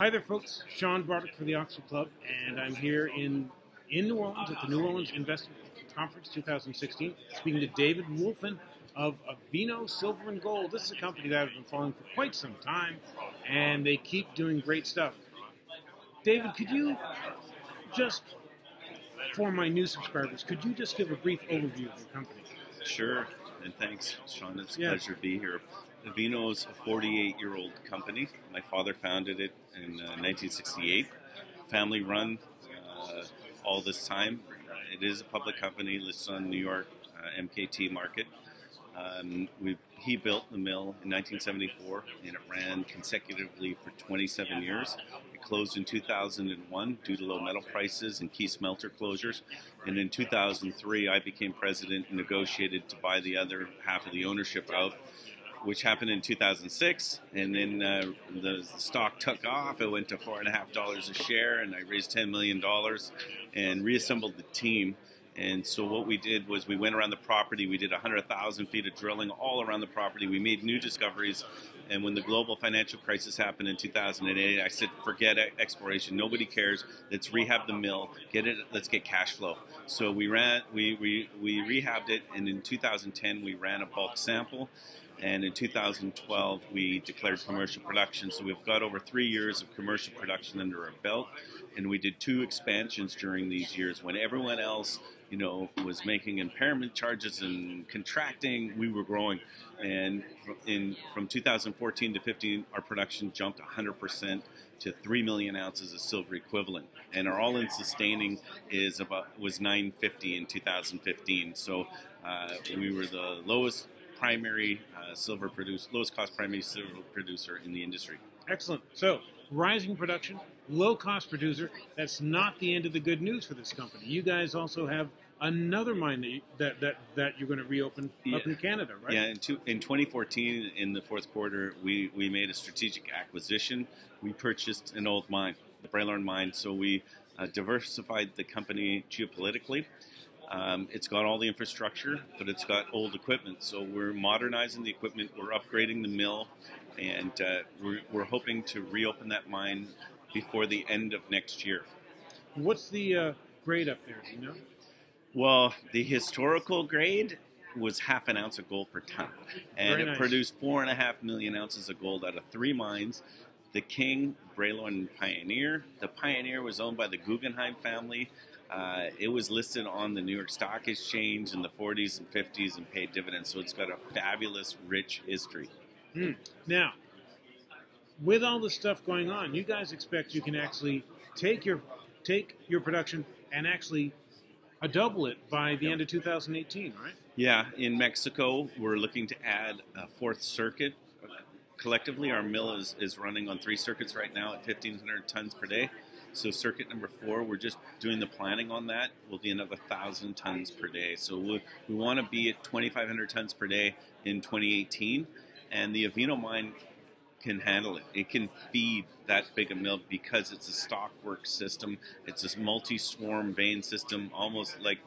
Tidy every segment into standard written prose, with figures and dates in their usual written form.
Hi there, folks. Sean Bartek for the Oxford Club, and I'm here in New Orleans at the New Orleans Investment Conference 2016, speaking to David Wolfin of Avino Silver and Gold. This is a company that I've been following for quite some time, and they keep doing great stuff. David, could you just, for my new subscribers, could you just give a brief overview of your company? Sure, and thanks, Sean. It's a pleasure to be here. Avino is a 48-year-old company. My father founded it in 1968. Family run all this time. It is a public company listed on New York MKT market. He built the mill in 1974, and it ran consecutively for 27 years. It closed in 2001 due to low metal prices and key smelter closures. And in 2003, I became president and negotiated to buy the other half of the ownership out, which happened in 2006, and then the stock took off. It went to $4.50 a share, and I raised $10 million and reassembled the team. And so what we did was we went around the property. We did 100,000 feet of drilling all around the property. We made new discoveries. And when the global financial crisis happened in 2008, I said, forget exploration. Nobody cares. Let's rehab the mill. Get it. Let's get cash flow. So we rehabbed it. And in 2010, we ran a bulk sample. And in 2012, we declared commercial production. So we've got over 3 years of commercial production under our belt. And we did 2 expansions during these years. When everyone else, was making impairment charges and contracting, we were growing. And from 2014 to 15, our production jumped 100% to 3 million ounces of silver equivalent. And our all-in sustaining was $950 in 2015. So we were the lowest cost primary silver producer in the industry. Excellent. So, rising production, low-cost producer. That's not the end of the good news for this company. You guys also have another mine that you're going to reopen up in Canada, right? Yeah. In 2014, in the fourth quarter, we made a strategic acquisition. We purchased an old mine, the Braylorn mine. So we diversified the company geopolitically. It's got all the infrastructure, but it's got old equipment. So we're modernizing the equipment, we're upgrading the mill, and we're hoping to reopen that mine before the end of next year. What's the grade up there, do you know? Well, the historical grade was half an ounce of gold per ton. And Very it nice. produced 4.5 million ounces of gold out of 3 mines. The King, Braylorn, and Pioneer. The Pioneer was owned by the Guggenheim family. It was listed on the New York Stock Exchange in the 40s and 50s and paid dividends, so it's got a fabulous, rich history. Now, with all this stuff going on, you guys expect you can actually take your production and actually double it by the end of 2018, right? Yeah, in Mexico, we're looking to add a 4th circuit. Collectively, our mill is running on 3 circuits right now at 1,500 tons per day. So circuit number 4, we're just doing the planning on that. We'll be another 1,000 tons per day. So we want to be at 2,500 tons per day in 2018. And the Avino mine can handle it. It can feed that big a mill because it's a stockwork system. It's this multi-swarm vein system, almost like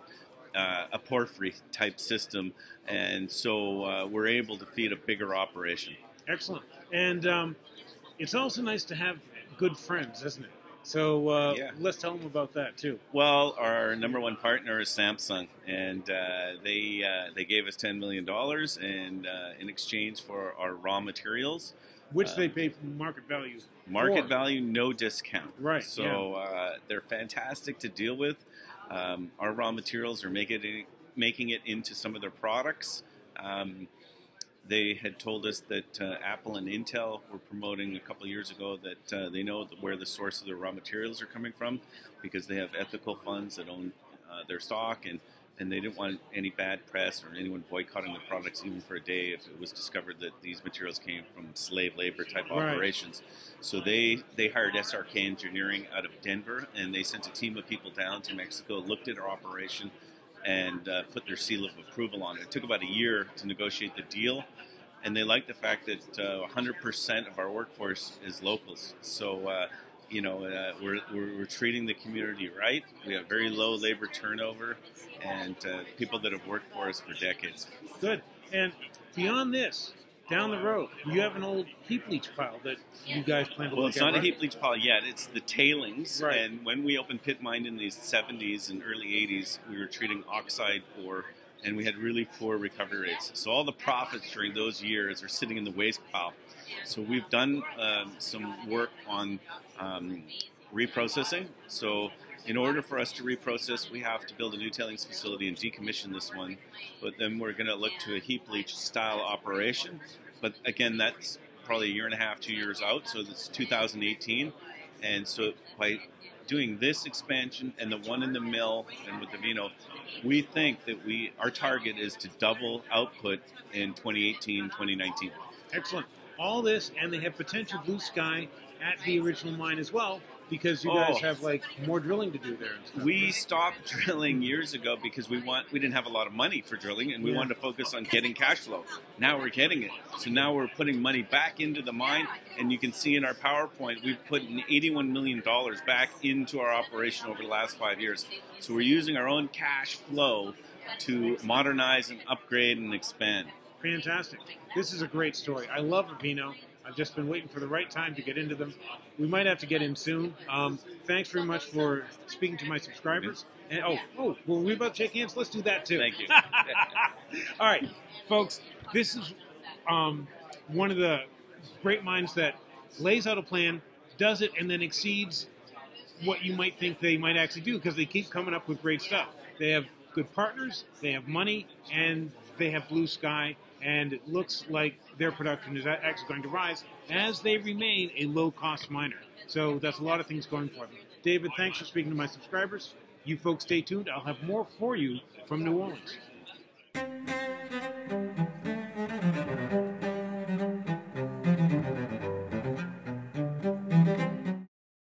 a porphyry type system. And so we're able to feed a bigger operation. Excellent. And it's also nice to have good friends, isn't it? So let's tell them about that too. Well, our number 1 partner is Samson, and they gave us $10 million in exchange for our raw materials. Which they pay for market value. Market value, no discount. Right. So they're fantastic to deal with. Our raw materials are making it into some of their products. They had told us that Apple and Intel were promoting a couple of years ago that they know where the source of their raw materials are coming from because they have ethical funds that own their stock, and they didn't want any bad press or anyone boycotting the products even for a day if it was discovered that these materials came from slave labor type operations. So they hired SRK Engineering out of Denver, and they sent a team of people down to Mexico, looked at our operation, and put their seal of approval on it. It took about a year to negotiate the deal, and they liked the fact that 100% of our workforce is locals. So, we're treating the community right. We have very low labor turnover and people that have worked for us for decades. Good. And beyond this, down the road, you have an old heap leach pile that you guys plan to Well, look it's at, not right? a heap leach pile yet. It's the tailings. Right. And when we opened pit mine in the 70s and early 80s, we were treating oxide ore, and we had really poor recovery rates. So all the profits during those years are sitting in the waste pile. So we've done some work on reprocessing. So in order for us to reprocess, we have to build a new tailings facility and decommission this one. But then we're going to look to a heap leach style operation. But again, that's probably a year and a half, 2 years out. So it's 2018. And so by doing this expansion and the one in the mill and with Avino, we think that our target is to double output in 2018, 2019. Excellent. All this, and they have potential blue sky at the original mine as well, because you guys have like more drilling to do there. And stuff. We stopped drilling years ago because we didn't have a lot of money for drilling, and we wanted to focus on getting cash flow. Now we're getting it, so now we're putting money back into the mine, and you can see in our PowerPoint we've put $81 million back into our operation over the last 5 years. So we're using our own cash flow to modernize and upgrade and expand. Fantastic. This is a great story. I love Avino. I've just been waiting for the right time to get into them. We might have to get in soon. Thanks very much for speaking to my subscribers. And were we about to shake hands? Let's do that too. Thank you. All right, folks. This is one of the great minds that lays out a plan, does it, and then exceeds what you might think they might actually do, because they keep coming up with great stuff. They have good partners, they have money, and they have blue sky. And it looks like their production is actually going to rise as they remain a low-cost miner. So that's a lot of things going for them. David, thanks for speaking to my subscribers. You folks stay tuned. I'll have more for you from New Orleans.